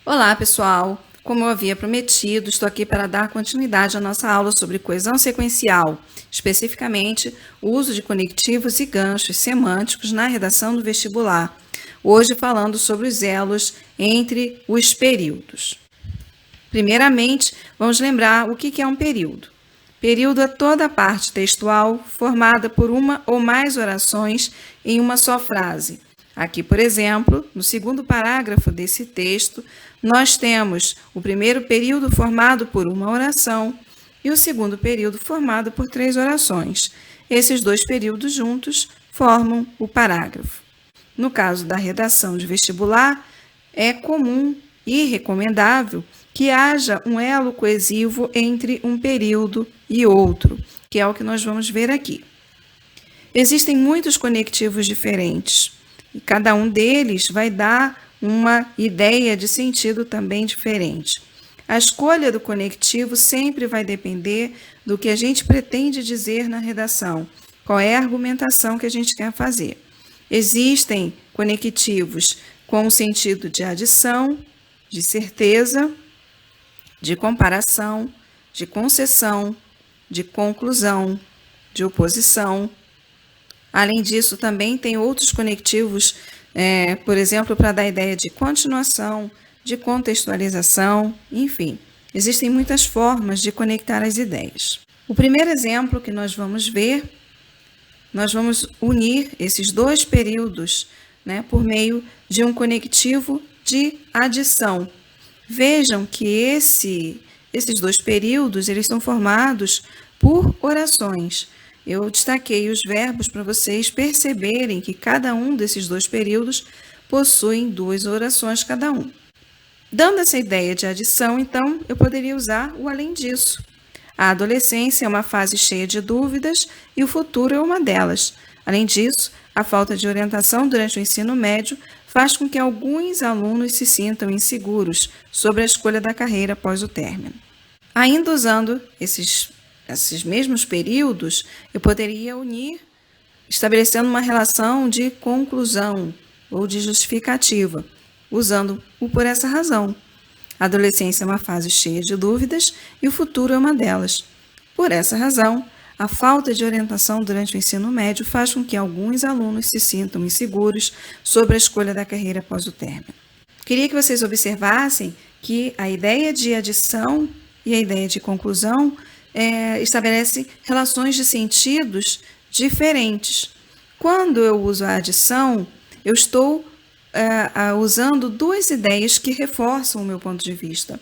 Olá, pessoal! Como eu havia prometido, estou aqui para dar continuidade à nossa aula sobre coesão sequencial, especificamente o uso de conectivos e ganchos semânticos na redação do vestibular. Hoje falando sobre os elos entre os períodos. Primeiramente, vamos lembrar o que é um período. Período é toda a parte textual formada por uma ou mais orações em uma só frase. Aqui, por exemplo, no segundo parágrafo desse texto, nós temos o primeiro período formado por uma oração e o segundo período formado por 3 orações. Esses 2 períodos juntos formam o parágrafo. No caso da redação de vestibular, é comum e recomendável que haja um elo coesivo entre um período e outro, que é o que nós vamos ver aqui. Existem muitos conectivos diferentes e cada um deles vai dar uma ideia de sentido também diferente. A escolha do conectivo sempre vai depender do que a gente pretende dizer na redação, qual é a argumentação que a gente quer fazer. Existem conectivos com o sentido de adição, de certeza, de comparação, de concessão, de conclusão, de oposição. Além disso, também tem outros conectivos, por exemplo, para dar ideia de continuação, de contextualização, enfim. Existem muitas formas de conectar as ideias. O primeiro exemplo que nós vamos ver, nós vamos unir esses 2 períodos, por meio de um conectivo de adição. Vejam que esses 2 períodos eles são formados por orações. Eu destaquei os verbos para vocês perceberem que cada um desses 2 períodos possuem 2 orações cada um. Dando essa ideia de adição, então, eu poderia usar o além disso. A adolescência é uma fase cheia de dúvidas e o futuro é uma delas. Além disso, a falta de orientação durante o ensino médio faz com que alguns alunos se sintam inseguros sobre a escolha da carreira após o término. Ainda usando esses mesmos períodos, eu poderia unir, estabelecendo uma relação de conclusão ou de justificativa, usando o por essa razão. A adolescência é uma fase cheia de dúvidas e o futuro é uma delas. Por essa razão, a falta de orientação durante o ensino médio faz com que alguns alunos se sintam inseguros sobre a escolha da carreira após o término. Queria que vocês observassem que a ideia de adição e a ideia de conclusão estabelece relações de sentidos diferentes. Quando eu uso a adição, eu estou usando 2 ideias que reforçam o meu ponto de vista.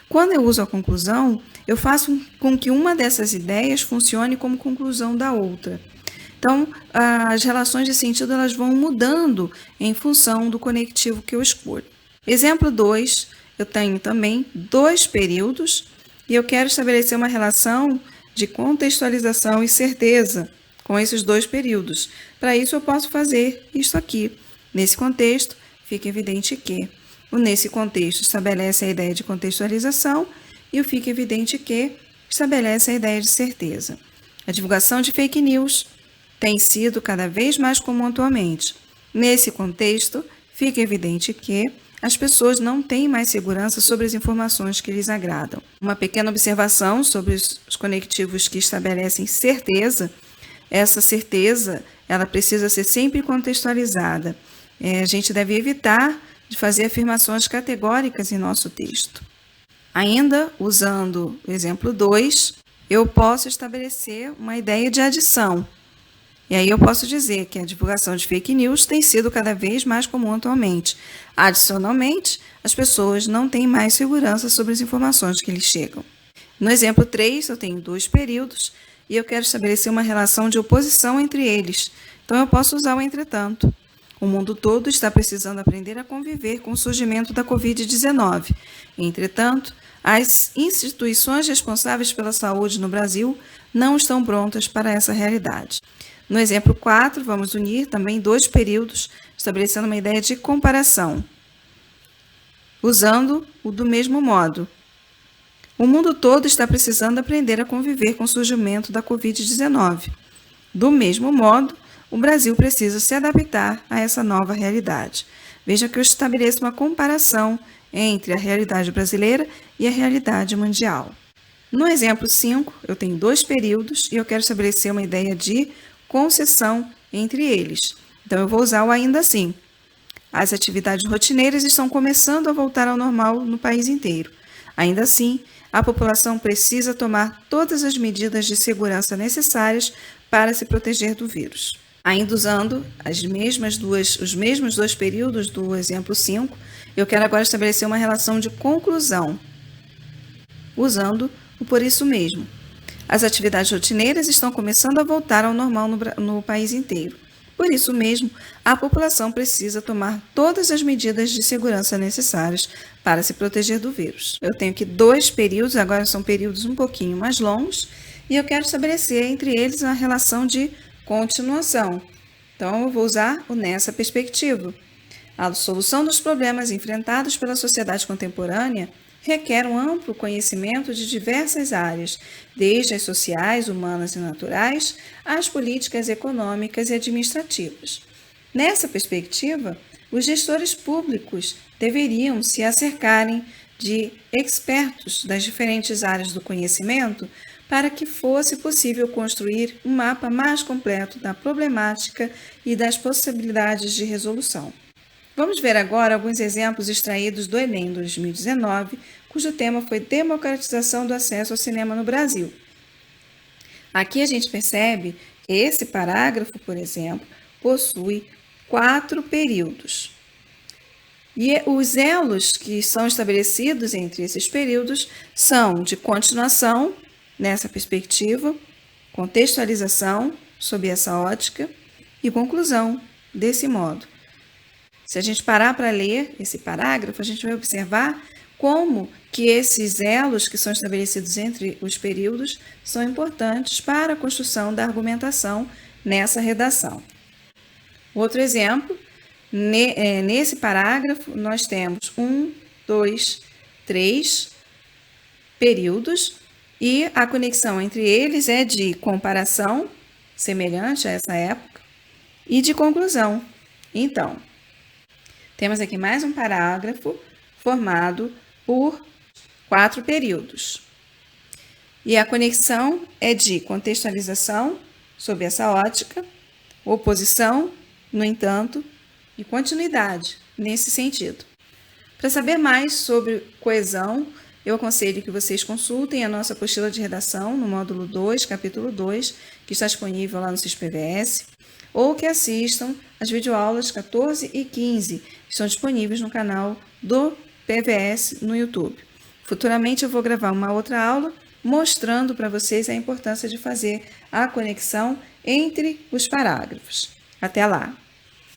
Quando eu uso a conclusão, eu faço com que uma dessas ideias funcione como conclusão da outra. Então, as relações de sentido elas vão mudando em função do conectivo que eu escolho. Exemplo 2, eu tenho também 2 períodos e eu quero estabelecer uma relação de contextualização e certeza com esses 2 períodos. Para isso, eu posso fazer isso aqui. Nesse contexto, fica evidente que o nesse contexto estabelece a ideia de contextualização e o fica evidente que estabelece a ideia de certeza. A divulgação de fake news tem sido cada vez mais comum atualmente. Nesse contexto, fica evidente que as pessoas não têm mais segurança sobre as informações que lhes agradam. Uma pequena observação sobre os conectivos que estabelecem certeza. Essa certeza ela precisa ser sempre contextualizada. A gente deve evitar de fazer afirmações categóricas em nosso texto. Ainda, usando o exemplo 2, eu posso estabelecer uma ideia de adição. E aí eu posso dizer que a divulgação de fake news tem sido cada vez mais comum atualmente. Adicionalmente, as pessoas não têm mais segurança sobre as informações que lhes chegam. No exemplo 3, eu tenho 2 períodos e eu quero estabelecer uma relação de oposição entre eles. Então, eu posso usar o entretanto. O mundo todo está precisando aprender a conviver com o surgimento da Covid-19. Entretanto, as instituições responsáveis pela saúde no Brasil não estão prontas para essa realidade. No exemplo 4, vamos unir também 2 períodos, estabelecendo uma ideia de comparação, usando o do mesmo modo. O mundo todo está precisando aprender a conviver com o surgimento da Covid-19. Do mesmo modo, o Brasil precisa se adaptar a essa nova realidade. Veja que eu estabeleço uma comparação entre a realidade brasileira e a realidade mundial. No exemplo 5, eu tenho 2 períodos e eu quero estabelecer uma ideia de concessão entre eles. Então, eu vou usar o ainda assim. As atividades rotineiras estão começando a voltar ao normal no país inteiro. Ainda assim, a população precisa tomar todas as medidas de segurança necessárias para se proteger do vírus. Ainda usando os mesmos 2 períodos do exemplo 5, eu quero agora estabelecer uma relação de conclusão, usando o por isso mesmo. As atividades rotineiras estão começando a voltar ao normal no país inteiro. Por isso mesmo, a população precisa tomar todas as medidas de segurança necessárias para se proteger do vírus. Eu tenho aqui 2 períodos, agora são períodos um pouquinho mais longos, e eu quero estabelecer entre eles uma relação de continuação. Então, eu vou usar o nessa perspectiva. A solução dos problemas enfrentados pela sociedade contemporânea requer um amplo conhecimento de diversas áreas, desde as sociais, humanas e naturais, às políticas econômicas e administrativas. Nessa perspectiva, os gestores públicos deveriam se acercarem de expertos das diferentes áreas do conhecimento para que fosse possível construir um mapa mais completo da problemática e das possibilidades de resolução. Vamos ver agora alguns exemplos extraídos do Enem 2019, cujo tema foi Democratização do acesso ao cinema no Brasil. Aqui a gente percebe que esse parágrafo, por exemplo, possui 4 períodos. E os elos que são estabelecidos entre esses períodos são de continuação, nessa perspectiva, contextualização, sob essa ótica, e conclusão, desse modo. Se a gente parar para ler esse parágrafo, a gente vai observar como que esses elos que são estabelecidos entre os períodos são importantes para a construção da argumentação nessa redação. Outro exemplo, nesse parágrafo, nós temos 1, 2, 3 períodos e a conexão entre eles é de comparação, semelhante a essa época, e de conclusão. Então, temos aqui mais um parágrafo formado por 4 períodos. E a conexão é de contextualização, sob essa ótica, oposição, no entanto, e continuidade, nesse sentido. Para saber mais sobre coesão, eu aconselho que vocês consultem a nossa apostila de redação no módulo 2, capítulo 2, que está disponível lá no SISPVS, ou que assistam as videoaulas 14 e 15, que estão disponíveis no canal do PVS no YouTube. Futuramente eu vou gravar uma outra aula mostrando para vocês a importância de fazer a conexão entre os parágrafos. Até lá!